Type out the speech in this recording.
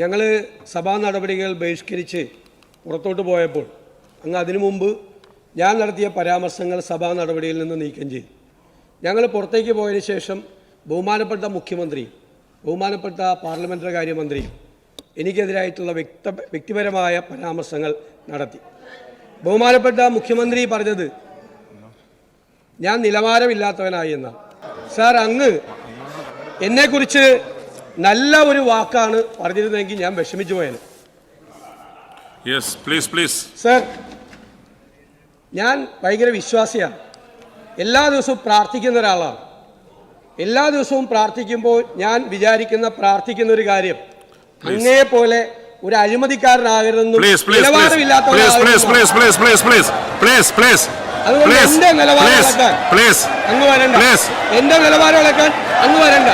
ഞങ്ങൾ സഭാ നടപടികൾ ബഹിഷ്കരിച്ച് പുറത്തോട്ട് പോയപ്പോൾ അങ്ങ് അതിനു മുമ്പ് ഞാൻ നടത്തിയ പരാമർശങ്ങൾ സഭാ നടപടിയിൽ നിന്ന് നീക്കം ചെയ്തു. ഞങ്ങൾ പുറത്തേക്ക് പോയതിനു ശേഷം ബഹുമാനപ്പെട്ട മുഖ്യമന്ത്രി, ബഹുമാനപ്പെട്ട പാർലമെൻ്ററി കാര്യമന്ത്രി എനിക്കെതിരായിട്ടുള്ള വ്യക്തിപരമായ പരാമർശങ്ങൾ നടത്തി. ബഹുമാനപ്പെട്ട മുഖ്യമന്ത്രി പറഞ്ഞത് ഞാൻ നിലവാരമില്ലാത്തവനായി എന്നാണ്. സാർ, അങ്ങ് എന്നെക്കുറിച്ച് നല്ല ഒരു വാക്കാണ് പറഞ്ഞിരുന്നെങ്കിൽ ഞാൻ വിഷമിച്ചു പോയത്. സർ, ഞാൻ ഭയങ്കര വിശ്വാസിയാണ്. എല്ലാ ദിവസവും പ്രാർത്ഥിക്കുന്ന ഒരാളാണ്. എല്ലാ ദിവസവും പ്രാർത്ഥിക്കുമ്പോൾ ഞാൻ പ്രാർത്ഥിക്കുന്ന ഒരു കാര്യം, അങ്ങയെ പോലെ ഒരു അഴിമതിക്കാരനാകരുതെന്നും അതുകൊണ്ട് എന്റെ നിലവാരം ഇളക്കാൻ അങ്ങ് വരണ്ട.